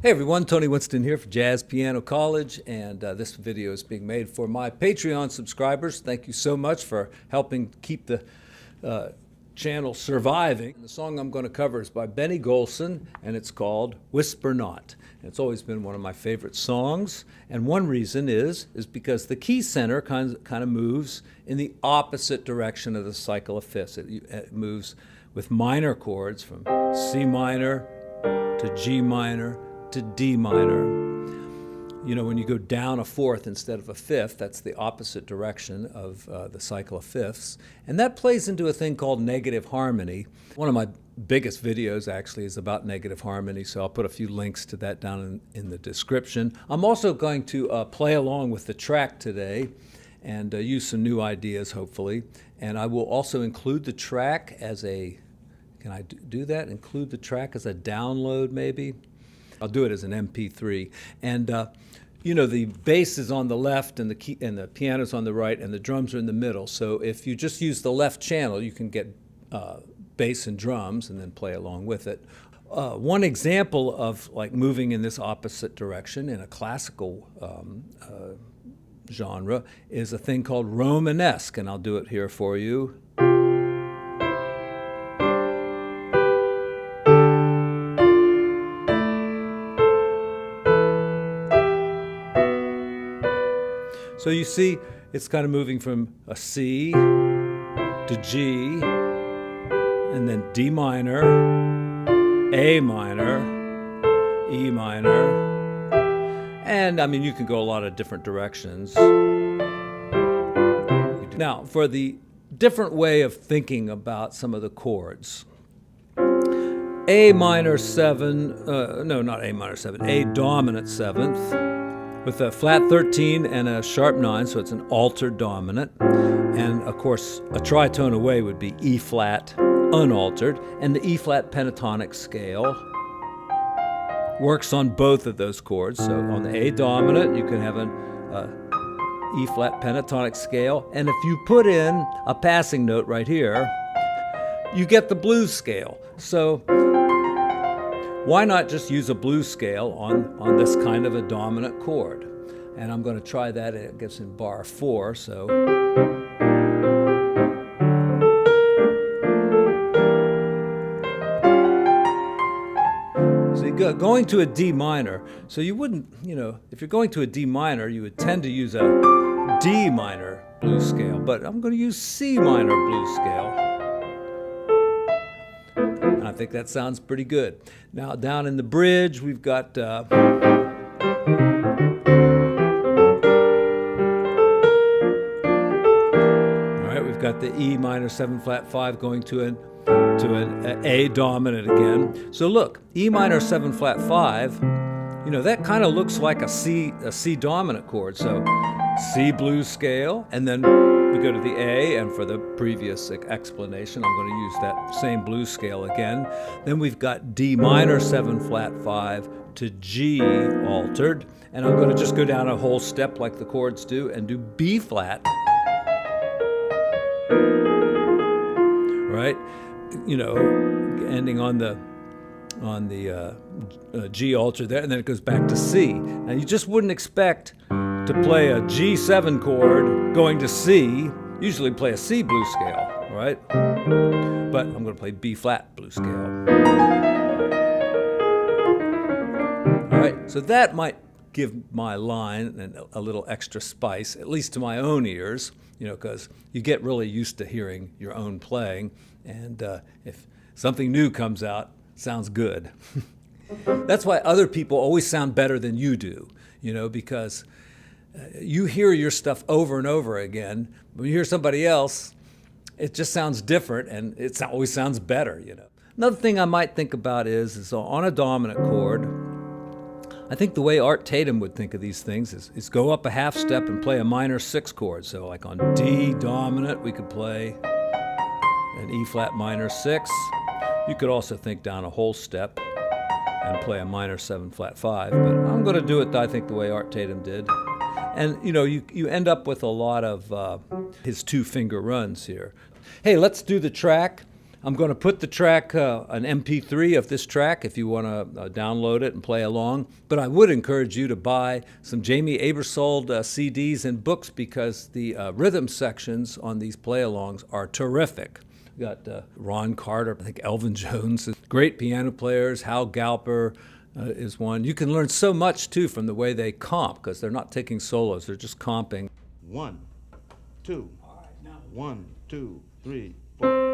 Hey everyone, Tony Winston here for Jazz Piano College, and this video is being made for my Patreon subscribers. Thank you so much for helping keep the channel surviving. The song I'm going to cover is by Benny Golson, and it's called Whisper Not. It's always been one of my favorite songs, and one reason is because the key center kind of moves in the opposite direction of the cycle of fifths. It moves with minor chords from C minor to G minor to D minor. You know, when you go down a fourth instead of a fifth, that's the opposite direction of the cycle of fifths. And that plays into a thing called negative harmony. One of my biggest videos actually is about negative harmony, so I'll put a few links to that down in the description. I'm also going to play along with the track today and use some new ideas, hopefully. And I will also include the track as a, can I do that? Include the track as a download, maybe? I'll do it as an MP3. And you know, the bass is on the left and the piano's on the right and the drums are in the middle. So if you just use the left channel, you can get bass and drums and then play along with it. One example of like moving in this opposite direction in a classical genre is a thing called Romanesque, and I'll do it here for you. So you see, it's kind of moving from a C to G, and then D minor, A minor, E minor, and I mean, you can go a lot of different directions. Now, for the different way of thinking about some of the chords, A minor 7, no, not A minor 7, A dominant 7th, with a flat 13 and a sharp 9, so it's an altered dominant. And of course, a tritone away would be E flat unaltered, and the E flat pentatonic scale works on both of those chords. So on the A dominant, you can have an E flat pentatonic scale, and if you put in a passing note right here, you get the blues scale. So why not just use a blues scale on this kind of a dominant chord? And I'm going to try that. It gets in bar 4, so. See, going to a D minor, so you wouldn't, you know, if you're going to a D minor, you would tend to use a D minor blues scale, but I'm going to use C minor blues scale. I think that sounds pretty good. Now down in the bridge, we've got all right, we've got the E minor 7 flat 5 going to an A dominant again. So look, E minor 7 flat 5, you know, that kind of looks like a C dominant chord. So C blues scale, and then we go to the A, and for the previous explanation, I'm going to use that same blues scale again. Then we've got D minor 7 flat 5 to G altered, and I'm going to just go down a whole step like the chords do and do B flat. Right? You know, ending on the G altered there, and then it goes back to C. Now you just wouldn't expect to play a G7 chord going to C. Usually play a C blues scale, right? But I'm going to play B flat blues scale. All right, so that might give my line a little extra spice, at least to my own ears, you know, because you get really used to hearing your own playing, and if something new comes out, it sounds good. That's why other people always sound better than you do, you know, because you hear your stuff over and over again. When you hear somebody else, it just sounds different, and it always sounds better, you know. Another thing I might think about is on a dominant chord, I think the way Art Tatum would think of these things is go up a half step and play a minor 6 chord. So like on D dominant, we could play an E flat minor 6. You could also think down a whole step and play a minor 7 flat 5, but I'm going to do it, I think, the way Art Tatum did. And you know, you end up with a lot of his 2-finger runs here. Hey, let's do the track. I'm going to put the track, an MP3 of this track if you want to download it and play along. But I would encourage you to buy some Jamie Aebersold CDs and books because the rhythm sections on these play-alongs are terrific. We got Ron Carter, I think Elvin Jones, great piano players, Hal Galper is one. You can learn so much, too, from the way they comp because they're not taking solos, they're just comping. 1, 2, 1, 2, 3, 4.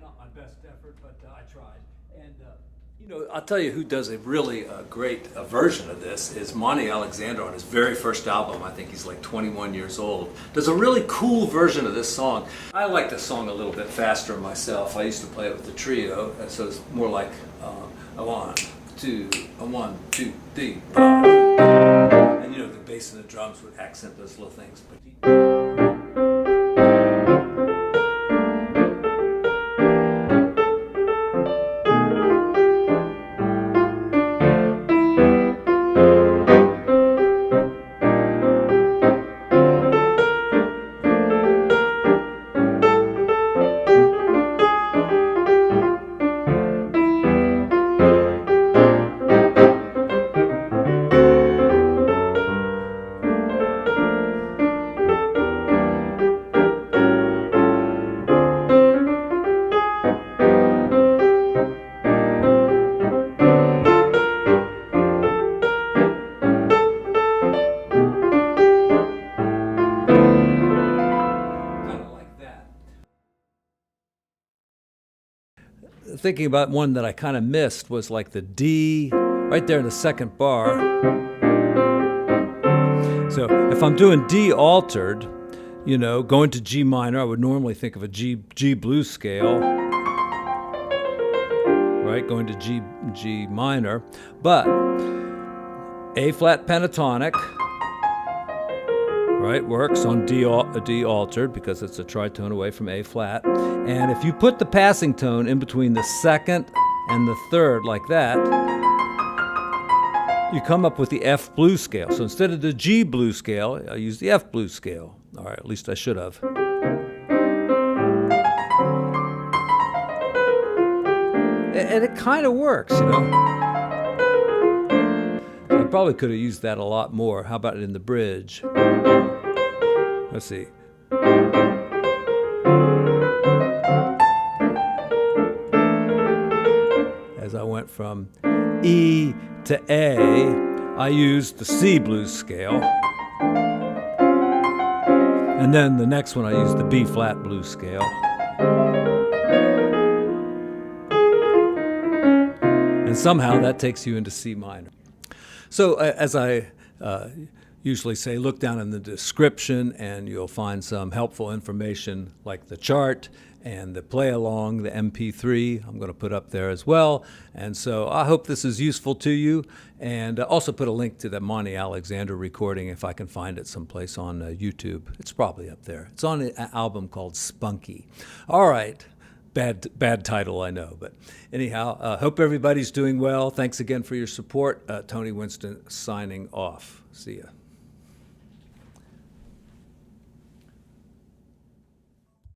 not my best effort, but I tried. And you know, I'll tell you who does a really great version of this is Monty Alexander on his very first album. I think he's like 21 years old. Does a really cool version of this song. I like this song a little bit faster myself. I used to play it with the trio, so it's more like a 1, 2, a 1, 2, 3, 4. And you know, the bass and the drums would accent those little things. But thinking about one that I kind of missed was like the D right there in the second bar. So if I'm doing D altered, you know, going to G minor, I would normally think of a G blues scale, right? Going to G minor, but A flat pentatonic, right, works on D altered because it's a tritone away from A flat. And if you put the passing tone in between the second and the third like that, you come up with the F blues scale. So instead of the G blues scale, I use the F blues scale. All right, at least I should have. And it kind of works, you know. I probably could have used that a lot more. How about it in the bridge? Let's see. As I went from E to A, I used the C blues scale. And then the next one I used the B flat blues scale. And somehow that takes you into C minor. So as I usually say, look down in the description and you'll find some helpful information like the chart and the play along, the MP3 I'm going to put up there as well. And so I hope this is useful to you, and also put a link to the Monty Alexander recording if I can find it someplace on YouTube. It's probably up there. It's on an album called Spunky. All right. Bad title, I know, but anyhow, hope everybody's doing well. Thanks again for your support. Tony Winston signing off. See ya.